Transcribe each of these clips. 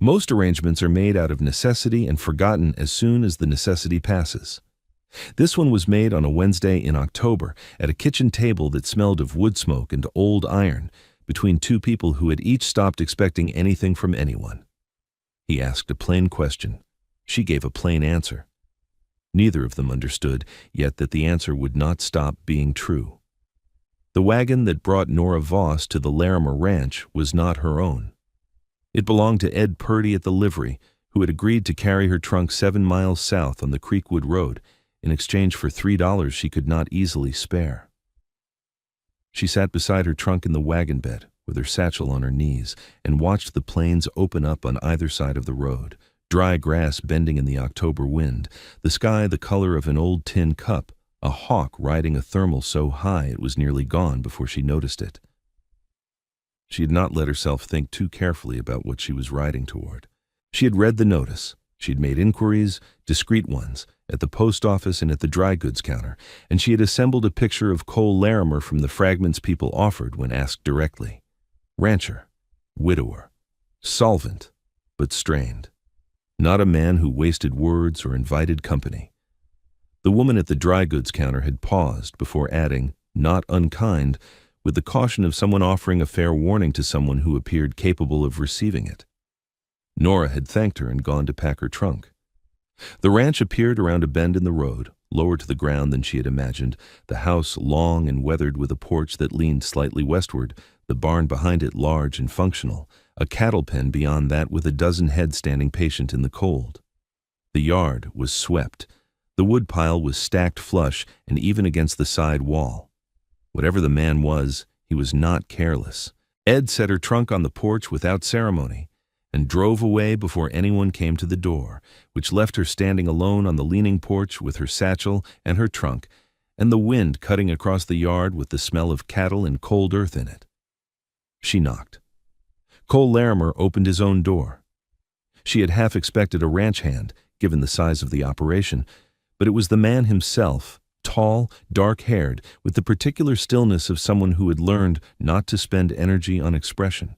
Most arrangements are made out of necessity and forgotten as soon as the necessity passes. This one was made on a Wednesday in October at a kitchen table that smelled of wood smoke and old iron between two people who had each stopped expecting anything from anyone. He asked a plain question. She gave a plain answer. Neither of them understood yet that the answer would not stop being true. The wagon that brought Nora Voss to the Larimer Ranch was not her own. It belonged to Ed Purdy at the livery, who had agreed to carry her trunk 7 miles south on the Creekwood Road in exchange for $3 she could not easily spare. She sat beside her trunk in the wagon bed, with her satchel on her knees, and watched the plains open up on either side of the road, dry grass bending in the October wind, the sky the color of an old tin cup, a hawk riding a thermal so high it was nearly gone before she noticed it. She had not let herself think too carefully about what she was riding toward. She had read the notice. She had made inquiries, discreet ones, at the post office and at the dry goods counter, and she had assembled a picture of Cole Larimer from the fragments people offered when asked directly. Rancher, widower, solvent, but strained. Not a man who wasted words or invited company. The woman at the dry goods counter had paused before adding, not unkind, with the caution of someone offering a fair warning to someone who appeared capable of receiving it. Nora had thanked her and gone to pack her trunk. The ranch appeared around a bend in the road, lower to the ground than she had imagined, the house long and weathered with a porch that leaned slightly westward, the barn behind it large and functional, a cattle pen beyond that with a dozen head standing patient in the cold. The yard was swept. The wood pile was stacked flush and even against the side wall. Whatever the man was, he was not careless. Ed set her trunk on the porch without ceremony and drove away before anyone came to the door, which left her standing alone on the leaning porch with her satchel and her trunk, and the wind cutting across the yard with the smell of cattle and cold earth in it. She knocked. Cole Larimer opened his own door. She had half expected a ranch hand, given the size of the operation, but it was the man himself, tall, dark-haired, with the particular stillness of someone who had learned not to spend energy on expression.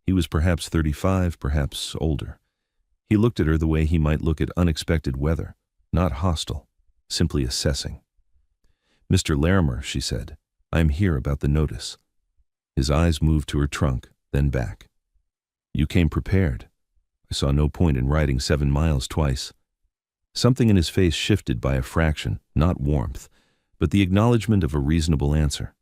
He was perhaps 35, perhaps older. He looked at her the way he might look at unexpected weather, not hostile, simply assessing. "Mr. Larimer," she said, "I am here about the notice." His eyes moved to her trunk, then back. "You came prepared. I saw no point in riding 7 miles twice." Something in his face shifted by a fraction, not warmth, but the acknowledgement of a reasonable answer.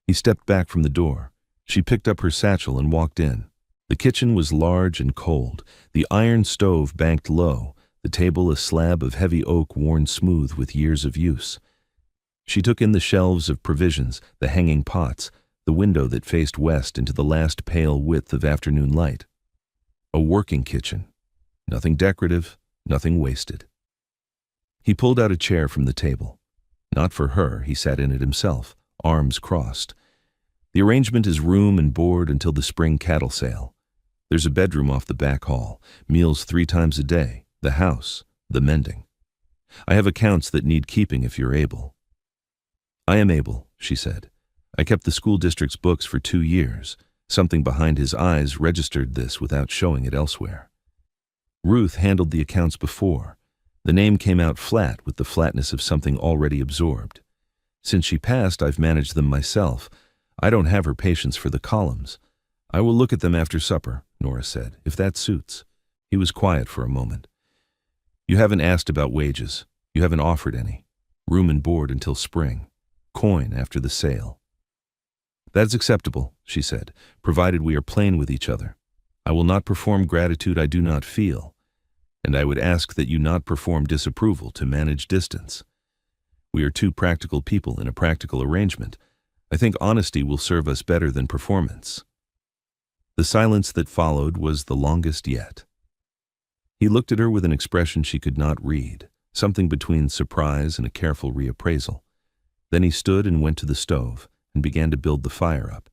He stepped back from the door. She picked up her satchel and walked in. The kitchen was large and cold, the iron stove banked low, the table a slab of heavy oak worn smooth with years of use. She took in the shelves of provisions, the hanging pots, the window that faced west into the last pale width of afternoon light. A working kitchen. Nothing decorative, nothing wasted. He pulled out a chair from the table. Not for her, he sat in it himself, arms crossed. The arrangement is room and board until the spring cattle sale. There's a bedroom off the back hall, meals 3 times a day, the house, the mending. I have accounts that need keeping if you're able. I am able, she said. I kept the school district's books for 2 years. Something behind his eyes registered this without showing it elsewhere. Ruth handled the accounts before. The name came out flat with the flatness of something already absorbed. Since she passed, I've managed them myself. I don't have her patience for the columns. I will look at them after supper, Nora said, if that suits. He was quiet for a moment. You haven't asked about wages. You haven't offered any. Room and board until spring. Coin after the sale. That is acceptable, she said, provided we are plain with each other. I will not perform gratitude I do not feel, and I would ask that you not perform disapproval to manage distance. We are 2 practical people in a practical arrangement. I think honesty will serve us better than performance. The silence that followed was the longest yet. He looked at her with an expression she could not read, something between surprise and a careful reappraisal. Then he stood and went to the stove and began to build the fire up.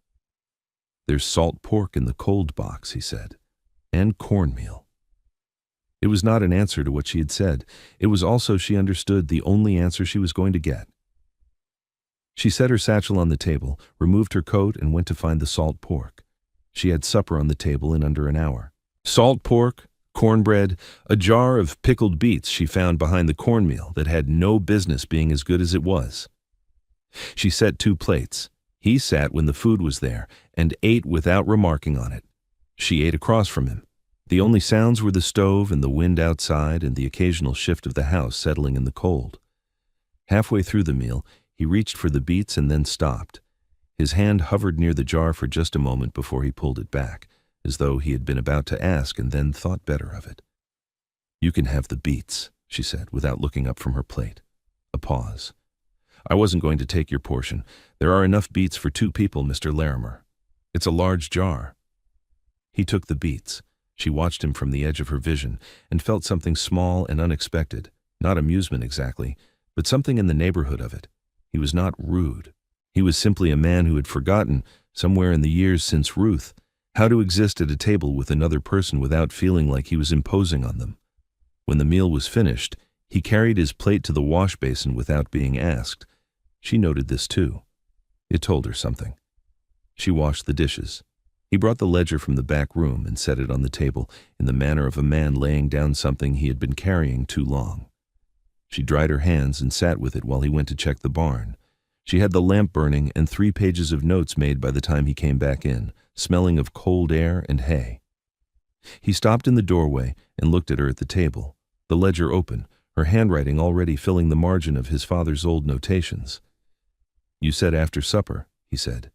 There's salt pork in the cold box, he said, and cornmeal. It was not an answer to what she had said. It was also, she understood, the only answer she was going to get. She set her satchel on the table, removed her coat, and went to find the salt pork. She had supper on the table in under an hour. Salt pork, cornbread, a jar of pickled beets she found behind the cornmeal that had no business being as good as it was. She set 2 plates. He sat when the food was there and ate without remarking on it. She ate across from him. The only sounds were the stove and the wind outside and the occasional shift of the house settling in the cold. Halfway through the meal, he reached for the beets and then stopped. His hand hovered near the jar for just a moment before he pulled it back, as though he had been about to ask and then thought better of it. "You can have the beets," she said, without looking up from her plate. A pause. "I wasn't going to take your portion. There are enough beets for 2 people, Mr. Larimer. It's a large jar." He took the beets. She watched him from the edge of her vision and felt something small and unexpected, not amusement exactly, but something in the neighborhood of it. He was not rude. He was simply a man who had forgotten, somewhere in the years since Ruth, how to exist at a table with another person without feeling like he was imposing on them. When the meal was finished, he carried his plate to the wash basin without being asked. She noted this too. It told her something. She washed the dishes. He brought the ledger from the back room and set it on the table in the manner of a man laying down something he had been carrying too long. She dried her hands and sat with it while he went to check the barn. She had the lamp burning and 3 pages of notes made by the time he came back in, smelling of cold air and hay. He stopped in the doorway and looked at her at the table, the ledger open, her handwriting already filling the margin of his father's old notations. "You said after supper," he said.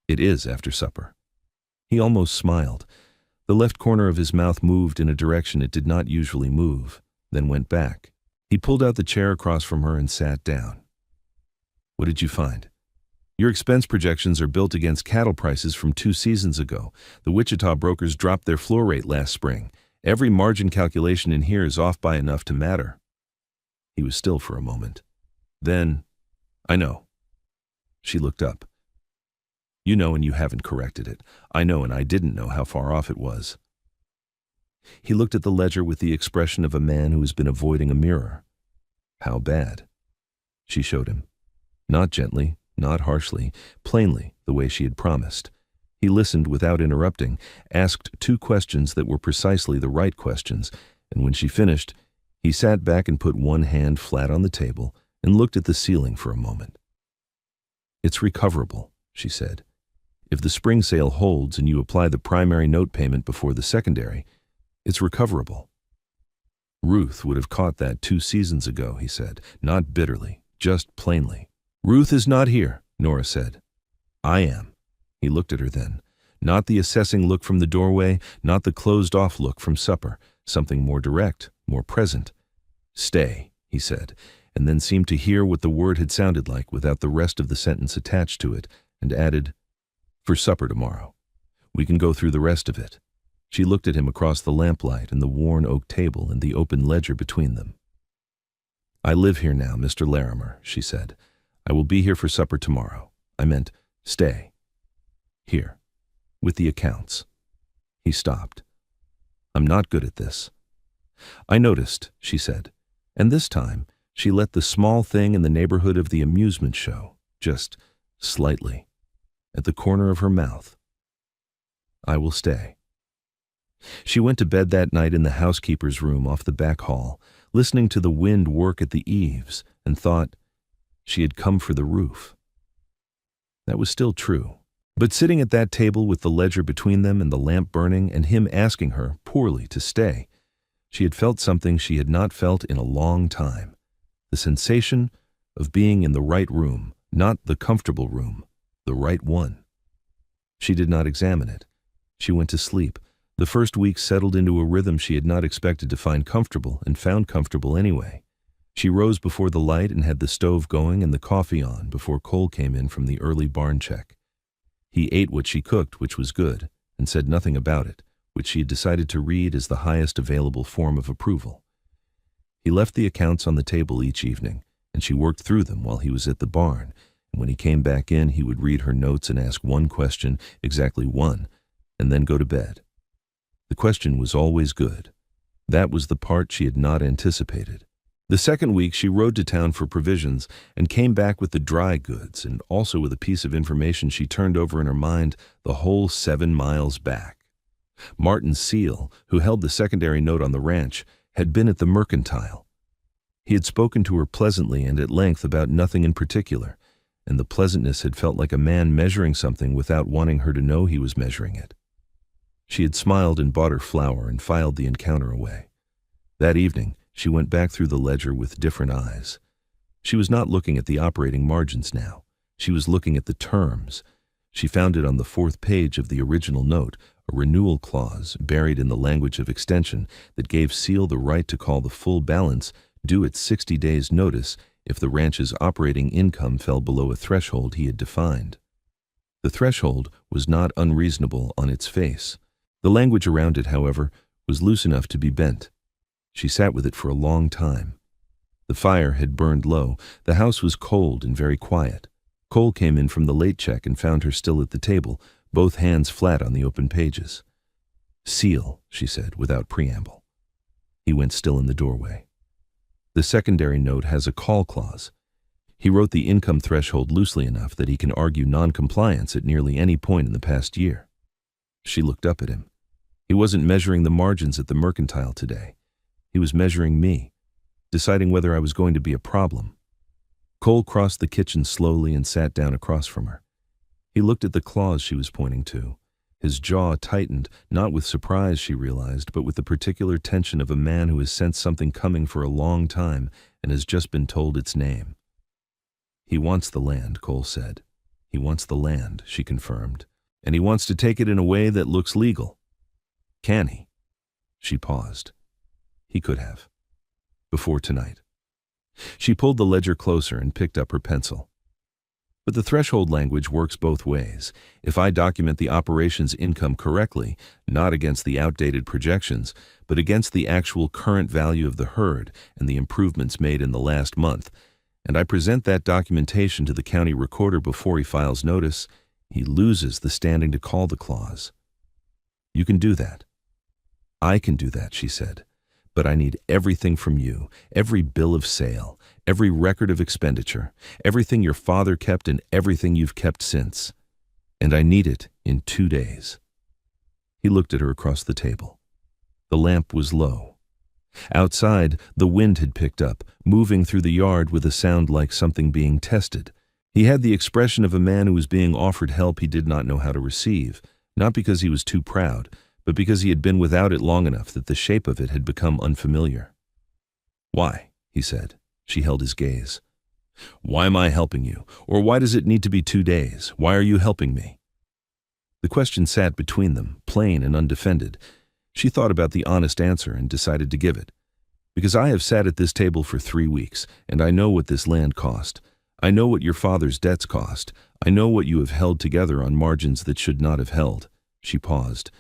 "It is after supper." He almost smiled. The left corner of his mouth moved in a direction it did not usually move, then went back. He pulled out the chair across from her and sat down. "What did you find?" "Your expense projections are built against cattle prices from 2 seasons ago. The Wichita brokers dropped their floor rate last spring. Every margin calculation in here is off by enough to matter." He was still for a moment. Then, "I know." She looked up. "You know and you haven't corrected it. I know and I didn't know how far off it was." He looked at the ledger with the expression of a man who has been avoiding a mirror. "How bad?" She showed him. Not gently, not harshly, plainly, the way she had promised. He listened without interrupting, asked 2 questions that were precisely the right questions, and when she finished, he sat back and put one hand flat on the table and looked at the ceiling for a moment. "It's recoverable," she said. "If the spring sale holds and you apply the primary note payment before the secondary, it's recoverable." "Ruth would have caught that 2 seasons ago," he said, not bitterly, just plainly. "Ruth is not here," Nora said. "I am." He looked at her then. Not the assessing look from the doorway, not the closed-off look from supper, something more direct, more present. "Stay," he said, and then seemed to hear what the word had sounded like without the rest of the sentence attached to it, and added, "For supper tomorrow. We can go through the rest of it." She looked at him across the lamplight and the worn oak table and the open ledger between them. "I live here now, Mr. Larimer," she said. "I will be here for supper tomorrow. I meant, stay. Here, with the accounts." He stopped. "I'm not good at this." "I noticed," she said, and this time she let the small thing in the neighborhood of the amusement show, just slightly, at the corner of her mouth. "I will stay." She went to bed that night in the housekeeper's room off the back hall, listening to the wind work at the eaves, and thought she had come for the roof. That was still true. But sitting at that table with the ledger between them and the lamp burning and him asking her, poorly, to stay, she had felt something she had not felt in a long time. The sensation of being in the right room, not the comfortable room, the right one. She did not examine it. She went to sleep. The first week settled into a rhythm she had not expected to find comfortable and found comfortable anyway. She rose before the light and had the stove going and the coffee on before Cole came in from the early barn check. He ate what she cooked, which was good, and said nothing about it, which she had decided to read as the highest available form of approval. He left the accounts on the table each evening, and she worked through them while he was at the barn, and when he came back in he would read her notes and ask one question, exactly one, and then go to bed. The question was always good. That was the part she had not anticipated. The second week she rode to town for provisions and came back with the dry goods and also with a piece of information she turned over in her mind the whole 7 miles back. Martin Seal, who held the secondary note on the ranch, had been at the mercantile. He had spoken to her pleasantly and at length about nothing in particular, and the pleasantness had felt like a man measuring something without wanting her to know he was measuring it. She had smiled and bought her flour and filed the encounter away. That evening, she went back through the ledger with different eyes. She was not looking at the operating margins now. She was looking at the terms. She found it on the 4th page of the original note, a renewal clause buried in the language of extension that gave Seal the right to call the full balance due at 60 days' notice if the ranch's operating income fell below a threshold he had defined. The threshold was not unreasonable on its face. The language around it, however, was loose enough to be bent. She sat with it for a long time. The fire had burned low. The house was cold and very quiet. Cole came in from the late check and found her still at the table, both hands flat on the open pages. "Seal," she said, without preamble. He went still in the doorway. "The secondary note has a call clause. He wrote the income threshold loosely enough that he can argue non-compliance at nearly any point in the past year." She looked up at him. He wasn't measuring the margins at the mercantile today. He was measuring me, deciding whether I was going to be a problem. Cole crossed the kitchen slowly and sat down across from her. He looked at the clause she was pointing to. His jaw tightened, not with surprise, she realized, but with the particular tension of a man who has sensed something coming for a long time and has just been told its name. "He wants the land," Cole said. "He wants the land," she confirmed. "And he wants to take it in a way that looks legal. Can he?" She paused. He could have. Before tonight. She pulled the ledger closer and picked up her pencil. "But the threshold language works both ways. If I document the operation's income correctly, not against the outdated projections, but against the actual current value of the herd and the improvements made in the last month, and I present that documentation to the county recorder before he files notice, he loses the standing to call the clause. You can do that." "I can do that," she said. "But I need everything from you, every bill of sale, every record of expenditure, everything your father kept and everything you've kept since. And I need it in 2 days." He looked at her across the table. The lamp was low. Outside, the wind had picked up, moving through the yard with a sound like something being tested. He had the expression of a man who was being offered help he did not know how to receive, not because he was too proud, but because he had been without it long enough that the shape of it had become unfamiliar. "Why?" he said. She held his gaze. "Why am I helping you? Or why does it need to be 2 days? Why are you helping me?" The question sat between them, plain and undefended. She thought about the honest answer and decided to give it. "Because I have sat at this table for 3 weeks, and I know what this land cost. I know what your father's debts cost. I know what you have held together on margins that should not have held." She paused.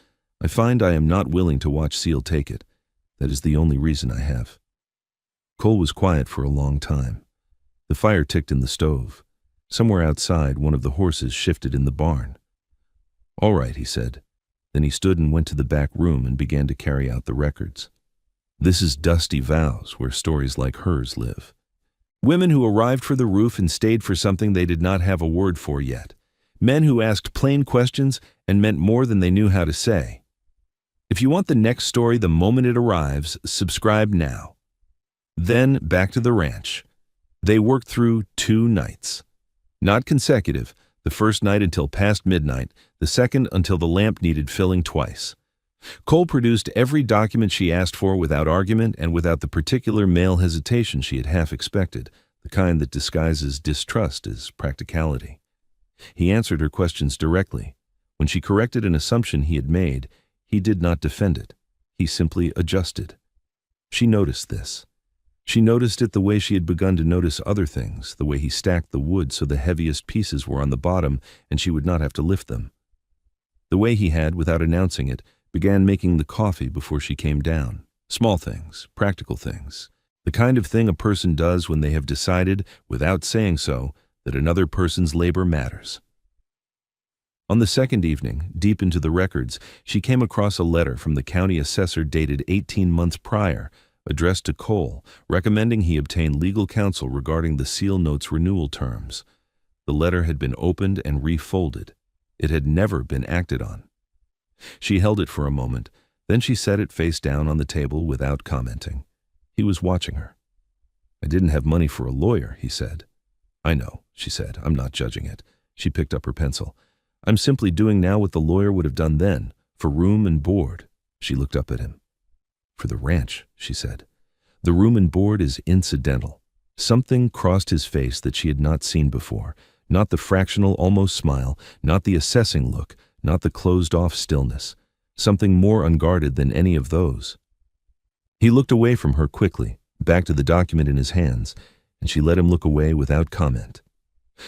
"I find I am not willing to watch Seal take it. That is the only reason I have." Cole was quiet for a long time. The fire ticked in the stove. Somewhere outside, one of the horses shifted in the barn. "All right," he said. Then he stood and went to the back room and began to carry out the records. This is Dusty Vows, where stories like hers live. Women who arrived for the roof and stayed for something they did not have a word for yet. Men who asked plain questions and meant more than they knew how to say. If you want the next story the moment it arrives, subscribe now. Then back to the ranch. They worked through 2 nights. Not consecutive, the first night until past midnight, the second until the lamp needed filling twice. Cole produced every document she asked for without argument and without the particular male hesitation she had half expected, the kind that disguises distrust as practicality. He answered her questions directly. When she corrected an assumption he had made, he did not defend it. He simply adjusted. She noticed this. She noticed it the way she had begun to notice other things, the way he stacked the wood so the heaviest pieces were on the bottom and she would not have to lift them. The way he had, without announcing it, began making the coffee before she came down. Small things, practical things. The kind of thing a person does when they have decided, without saying so, that another person's labor matters. On the second evening, deep into the records, she came across a letter from the county assessor dated 18 months prior, addressed to Cole, recommending he obtain legal counsel regarding the Seal Note's renewal terms. The letter had been opened and refolded. It had never been acted on. She held it for a moment, then she set it face down on the table without commenting. He was watching her. "I didn't have money for a lawyer," he said. "I know," she said. "I'm not judging it." She picked up her pencil. "I'm simply doing now what the lawyer would have done then, for room and board." She looked up at him. "For the ranch," she said. "The room and board is incidental." Something crossed his face that she had not seen before, not the fractional almost smile, not the assessing look, not the closed-off stillness. Something more unguarded than any of those. He looked away from her quickly, back to the document in his hands, and she let him look away without comment.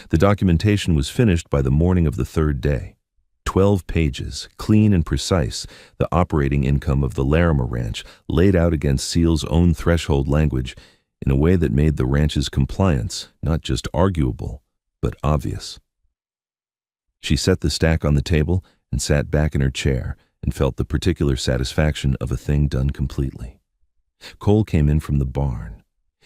The documentation was finished by the morning of the third day. 12 pages, clean and precise, the operating income of the Larimer Ranch laid out against Seal's own threshold language in a way that made the ranch's compliance not just arguable, but obvious. She set the stack on the table and sat back in her chair and felt the particular satisfaction of a thing done completely. Cole came in from the barn.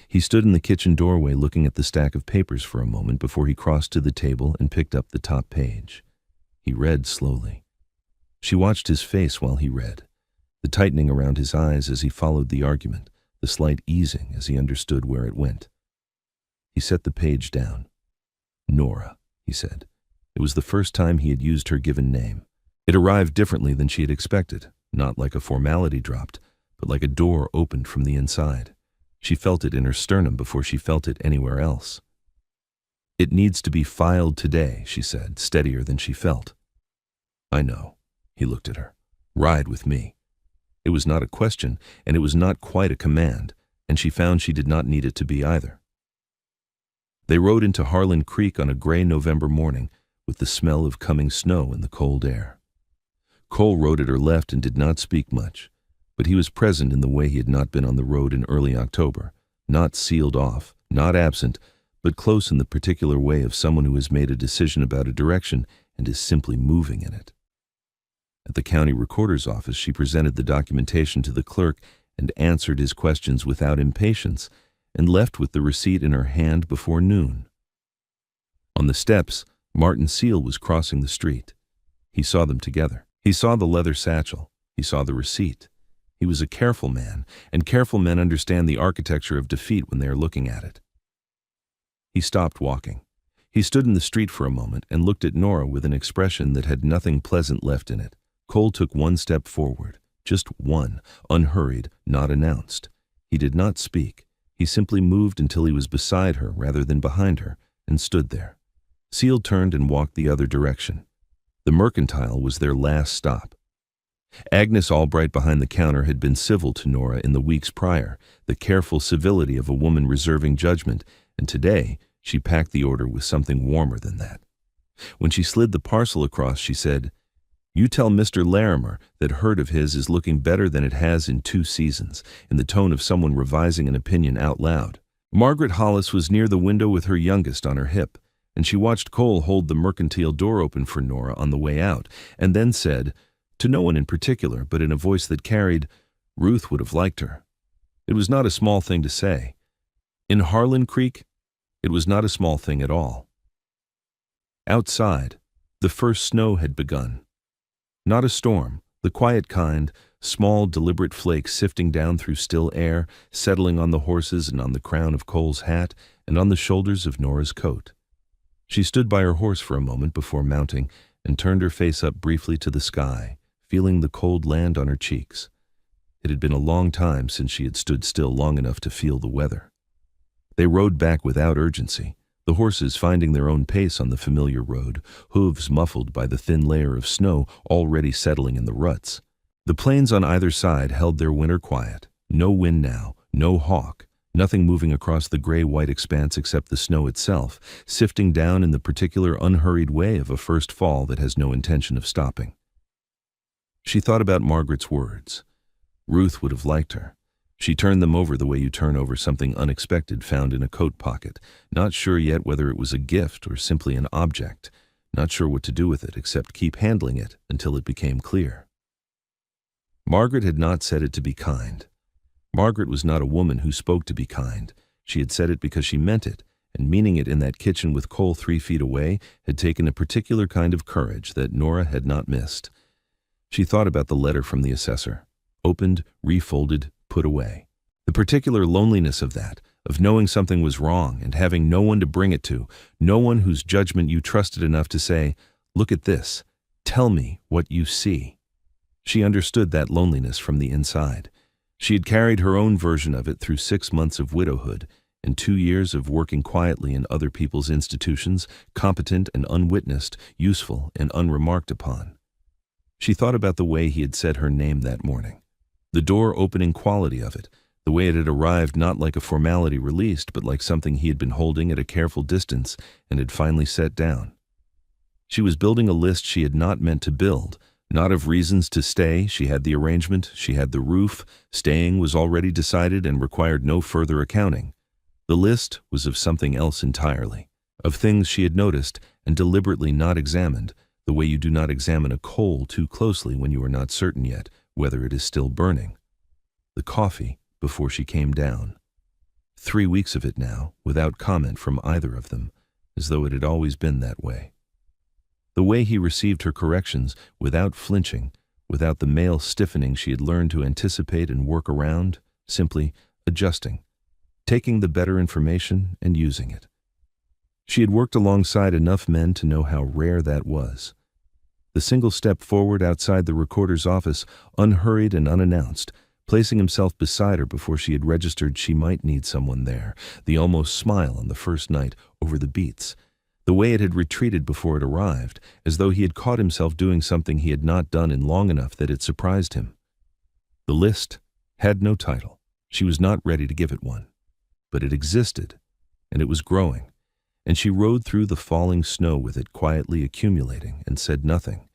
He stood in the kitchen doorway looking at the stack of papers for a moment before he crossed to the table and picked up the top page. He read slowly. She watched his face while he read, the tightening around his eyes as he followed the argument, the slight easing as he understood where it went. He set the page down. "Nora," he said. It was the first time he had used her given name. It arrived differently than she had expected, not like a formality dropped, but like a door opened from the inside. She felt it in her sternum before she felt it anywhere else. "It needs to be filed today," she said, steadier than she felt. "I know." He looked at her. "Ride with me." It was not a question, and it was not quite a command, and she found she did not need it to be either. They rode into Harlan Creek on a gray November morning, with the smell of coming snow in the cold air. Cole rode at her left and did not speak much, but he was present in the way he had not been on the road in early October, not sealed off, not absent, but close in the particular way of someone who has made a decision about a direction and is simply moving in it. At the county recorder's office, she presented the documentation to the clerk and answered his questions without impatience, and left with the receipt in her hand before noon. On the steps, Martin Seal was crossing the street. He saw them together. He saw the leather satchel. He saw the receipt. He was a careful man, and careful men understand the architecture of defeat when they are looking at it. He stopped walking. He stood in the street for a moment and looked at Nora with an expression that had nothing pleasant left in it. Cole took one step forward, just one, unhurried, not announced. He did not speak. He simply moved until he was beside her rather than behind her, and stood there. Seal turned and walked the other direction. The Mercantile was their last stop. Agnes Albright behind the counter had been civil to Nora in the weeks prior, the careful civility of a woman reserving judgment, and today she packed the order with something warmer than that. When she slid the parcel across, she said, "You tell Mr. Larimer that herd of his is looking better than it has in 2 seasons," in the tone of someone revising an opinion out loud. Margaret Hollis was near the window with her youngest on her hip, and she watched Cole hold the Mercantile door open for Nora on the way out, and then said, to no one in particular, but in a voice that carried, "Ruth would have liked her." It was not a small thing to say. In Harlan Creek, it was not a small thing at all. Outside, the first snow had begun. Not a storm, the quiet kind, small, deliberate flakes sifting down through still air, settling on the horses and on the crown of Cole's hat and on the shoulders of Nora's coat. She stood by her horse for a moment before mounting and turned her face up briefly to the sky, feeling the cold land on her cheeks. It had been a long time since she had stood still long enough to feel the weather. They rode back without urgency, the horses finding their own pace on the familiar road, hooves muffled by the thin layer of snow already settling in the ruts. The plains on either side held their winter quiet. No wind now, no hawk, nothing moving across the gray-white expanse except the snow itself, sifting down in the particular unhurried way of a first fall that has no intention of stopping. She thought about Margaret's words. Ruth would have liked her. She turned them over the way you turn over something unexpected found in a coat pocket, not sure yet whether it was a gift or simply an object, not sure what to do with it except keep handling it until it became clear. Margaret had not said it to be kind. Margaret was not a woman who spoke to be kind. She had said it because she meant it, and meaning it in that kitchen with Cole 3 feet away had taken a particular kind of courage that Nora had not missed. She thought about the letter from the assessor. Opened, refolded, put away. The particular loneliness of that, of knowing something was wrong and having no one to bring it to, no one whose judgment you trusted enough to say, "Look at this. Tell me what you see." She understood that loneliness from the inside. She had carried her own version of it through 6 months of widowhood and 2 years of working quietly in other people's institutions, competent and unwitnessed, useful and unremarked upon. She thought about the way he had said her name that morning, the door-opening quality of it, the way it had arrived not like a formality released, but like something he had been holding at a careful distance and had finally set down. She was building a list she had not meant to build, not of reasons to stay. She had the arrangement, she had the roof, staying was already decided and required no further accounting. The list was of something else entirely, of things she had noticed and deliberately not examined, the way you do not examine a coal too closely when you are not certain yet whether it is still burning. The coffee before she came down. 3 weeks of it now, without comment from either of them, as though it had always been that way. The way he received her corrections, without flinching, without the male stiffening she had learned to anticipate and work around, simply adjusting, taking the better information and using it. She had worked alongside enough men to know how rare that was. The single step forward outside the recorder's office, unhurried and unannounced, placing himself beside her before she had registered she might need someone there, the almost smile on the first night over the beets, the way it had retreated before it arrived, as though he had caught himself doing something he had not done in long enough that it surprised him. The list had no title. She was not ready to give it one. But it existed, and it was growing, and she rode through the falling snow with it quietly accumulating and said nothing,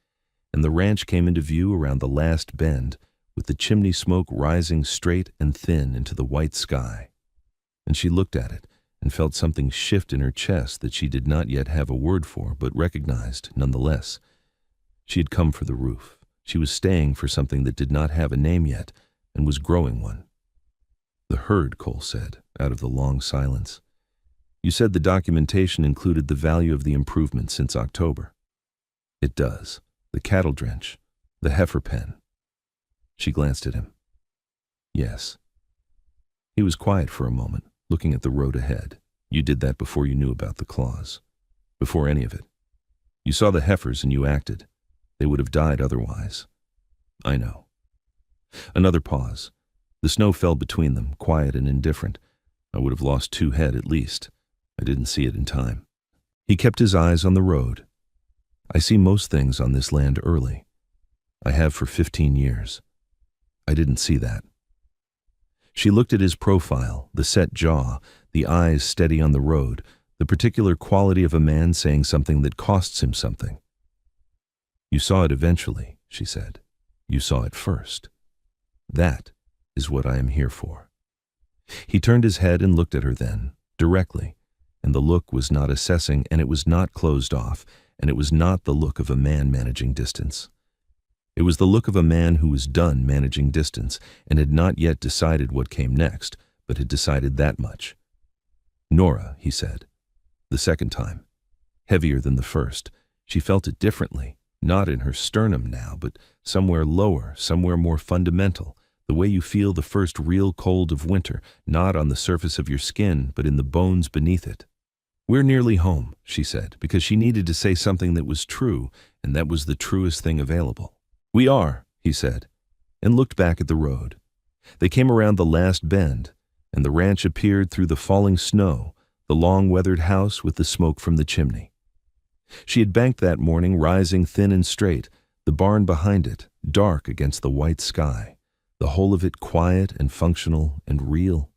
and the ranch came into view around the last bend, with the chimney smoke rising straight and thin into the white sky. And she looked at it and felt something shift in her chest that she did not yet have a word for, but recognized nonetheless. She had come for the roof. She was staying for something that did not have a name yet and was growing one. "The herd," Cole said, out of the long silence. "You said the documentation included the value of the improvement since October." "It does. The cattle drench, the heifer pen." She glanced at him. "Yes." He was quiet for a moment, looking at the road ahead. "You did that before you knew about the clause. Before any of it. You saw the heifers and you acted. They would have died otherwise." "I know." Another pause. The snow fell between them, quiet and indifferent. "I would have lost 2 head at least. I didn't see it in time." He kept his eyes on the road. "I see most things on this land early. I have for 15 years. I didn't see that." She looked at his profile, the set jaw, the eyes steady on the road, the particular quality of a man saying something that costs him something. "You saw it eventually," she said. "You saw it first. That is what I am here for." He turned his head and looked at her then, directly, and the look was not assessing, and it was not closed off, and it was not the look of a man managing distance. It was the look of a man who was done managing distance and had not yet decided what came next, but had decided that much. "Nora," he said. The second time. Heavier than the first. She felt it differently, not in her sternum now, but somewhere lower, somewhere more fundamental, the way you feel the first real cold of winter, not on the surface of your skin, but in the bones beneath it. "We're nearly home," she said, because she needed to say something that was true, and that was the truest thing available. "We are," he said, and looked back at the road. They came around the last bend, and the ranch appeared through the falling snow, the long weathered house with the smoke from the chimney. She had banked that morning, rising thin and straight, the barn behind it, dark against the white sky, the whole of it quiet and functional and real.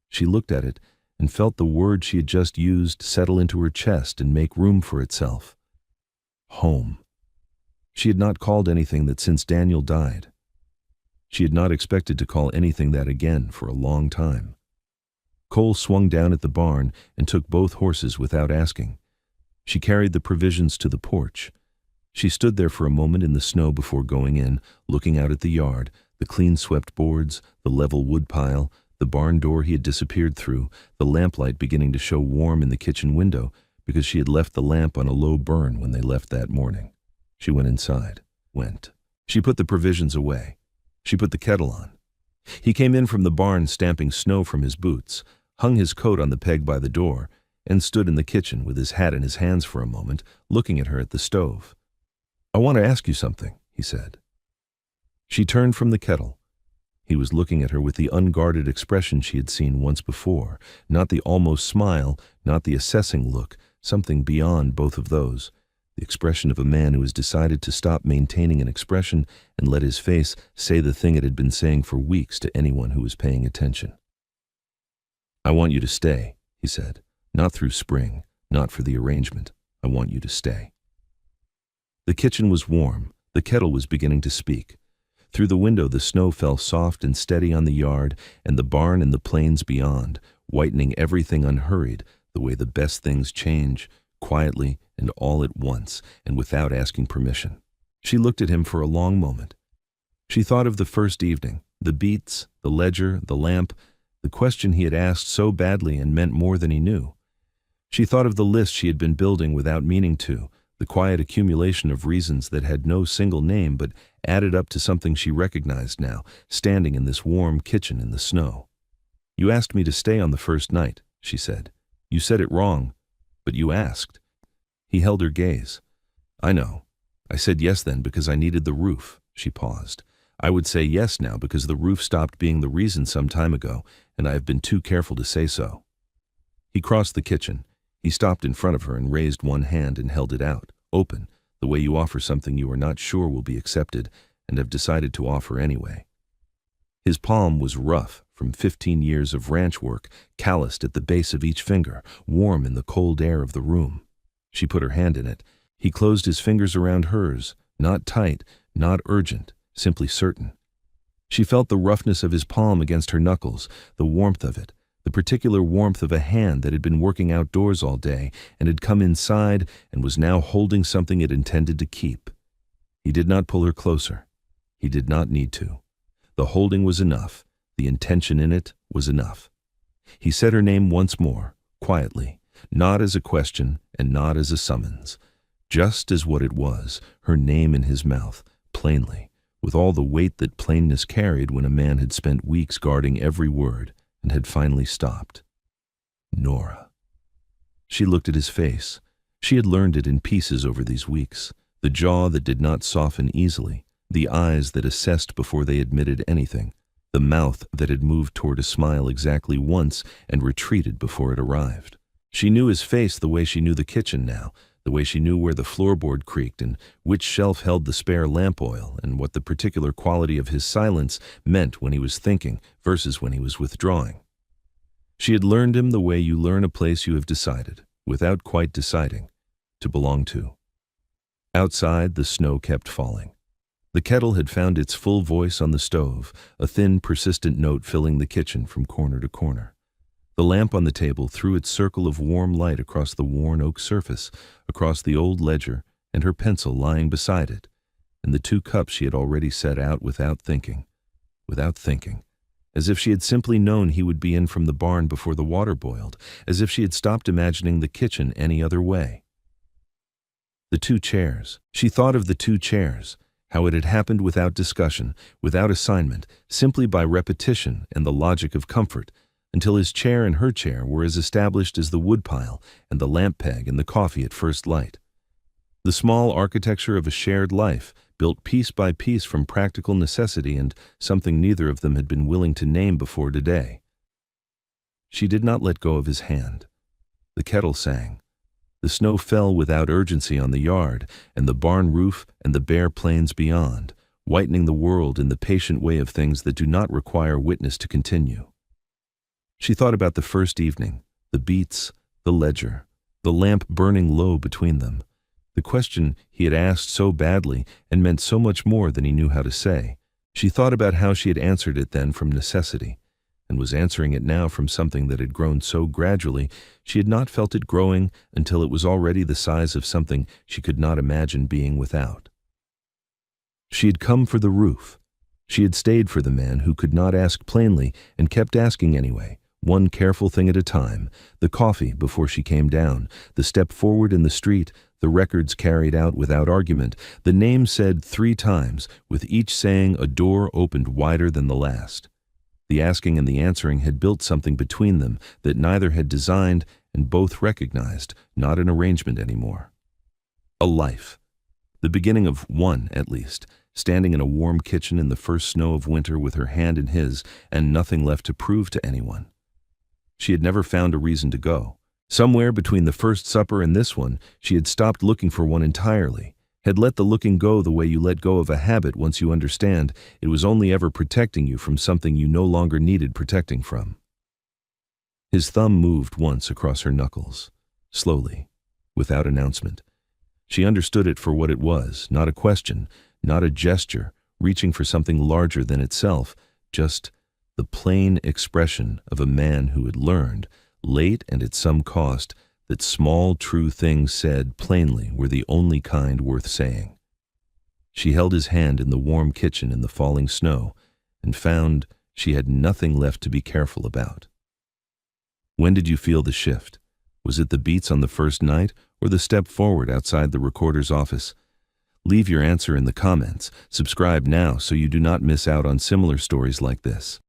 She looked at it and felt the word she had just used settle into her chest and make room for itself. Home. She had not called anything that since Daniel died. She had not expected to call anything that again for a long time. Cole swung down at the barn and took both horses without asking. She carried the provisions to the porch. She stood there for a moment in the snow before going in, looking out at the yard, the clean-swept boards, the level woodpile, the barn door he had disappeared through, the lamplight beginning to show warm in the kitchen window because she had left the lamp on a low burn when they left that morning. She went inside. She put the provisions away. She put the kettle on. He came in from the barn stamping snow from his boots, hung his coat on the peg by the door, and stood in the kitchen with his hat in his hands for a moment, looking at her at the stove. "I want to ask you something," he said. She turned from the kettle. He was looking at her with the unguarded expression she had seen once before, not the almost smile, not the assessing look, something beyond both of those, the expression of a man who has decided to stop maintaining an expression and let his face say the thing it had been saying for weeks to anyone who was paying attention. "I want you to stay," he said. "Not through spring, not for the arrangement. I want you to stay." The kitchen was warm. The kettle was beginning to speak. Through the window the snow fell soft and steady on the yard and the barn and the plains beyond, whitening everything unhurried, the way the best things change, quietly and all at once, and without asking permission. She looked at him for a long moment. She thought of the first evening, the beets, the ledger, the lamp, the question he had asked so badly and meant more than he knew. She thought of the list she had been building without meaning to, the quiet accumulation of reasons that had no single name but added up to something she recognized now, standing in this warm kitchen in the snow. "You asked me to stay on the first night," she said. "You said it wrong, but you asked." He held her gaze. "I know. I said yes then because I needed the roof." She paused. "I would say yes now because the roof stopped being the reason some time ago, and I have been too careful to say so." He crossed the kitchen. He stopped in front of her and raised one hand and held it out, open, the way you offer something you are not sure will be accepted and have decided to offer anyway. His palm was rough from 15 years of ranch work, calloused at the base of each finger, warm in the cold air of the room. She put her hand in it. He closed his fingers around hers, not tight, not urgent, simply certain. She felt the roughness of his palm against her knuckles, the warmth of it, the particular warmth of a hand that had been working outdoors all day and had come inside and was now holding something it intended to keep. He did not pull her closer. He did not need to. The holding was enough. The intention in it was enough. He said her name once more, quietly, not as a question and not as a summons, just as what it was, her name in his mouth, plainly, with all the weight that plainness carried when a man had spent weeks guarding every word and had finally stopped. Nora. She looked at his face. She had learned it in pieces over these weeks, the jaw that did not soften easily, the eyes that assessed before they admitted anything, the mouth that had moved toward a smile exactly once and retreated before it arrived. She knew his face the way she knew the kitchen now, the way she knew where the floorboard creaked and which shelf held the spare lamp oil and what the particular quality of his silence meant when he was thinking versus when he was withdrawing. She had learned him the way you learn a place you have decided, without quite deciding, to belong to. Outside, the snow kept falling. The kettle had found its full voice on the stove, a thin, persistent note filling the kitchen from corner to corner. The lamp on the table threw its circle of warm light across the worn oak surface, across the old ledger, and her pencil lying beside it, and the 2 cups she had already set out without thinking, as if she had simply known he would be in from the barn before the water boiled, as if she had stopped imagining the kitchen any other way. The 2 chairs. She thought of the 2 chairs, how it had happened without discussion, without assignment, simply by repetition and the logic of comfort, until his chair and her chair were as established as the woodpile and the lamp peg and the coffee at first light. The small architecture of a shared life, built piece by piece from practical necessity and something neither of them had been willing to name before today. She did not let go of his hand. The kettle sang. The snow fell without urgency on the yard and the barn roof and the bare plains beyond, whitening the world in the patient way of things that do not require witness to continue. She thought about the first evening, the beets, the ledger, the lamp burning low between them, the question he had asked so badly and meant so much more than he knew how to say. She thought about how she had answered it then from necessity, and was answering it now from something that had grown so gradually she had not felt it growing until it was already the size of something she could not imagine being without. She had come for the roof. She had stayed for the man who could not ask plainly and kept asking anyway, One careful thing at a time, the coffee before she came down, the step forward in the street, the records carried out without argument, the name said 3 times, with each saying a door opened wider than the last. The asking and the answering had built something between them that neither had designed and both recognized, not an arrangement anymore. A life. The beginning of one, at least, standing in a warm kitchen in the first snow of winter with her hand in his and nothing left to prove to anyone. She had never found a reason to go. Somewhere between the first supper and this one, she had stopped looking for one entirely, had let the looking go the way you let go of a habit once you understand it was only ever protecting you from something you no longer needed protecting from. His thumb moved once across her knuckles, slowly, without announcement. She understood it for what it was, not a question, not a gesture, reaching for something larger than itself, just the plain expression of a man who had learned, late and at some cost, that small, true things said plainly were the only kind worth saying. She held his hand in the warm kitchen in the falling snow and found she had nothing left to be careful about. When did you feel the shift? Was it the beats on the first night or the step forward outside the recorder's office? Leave your answer in the comments. Subscribe now so you do not miss out on similar stories like this.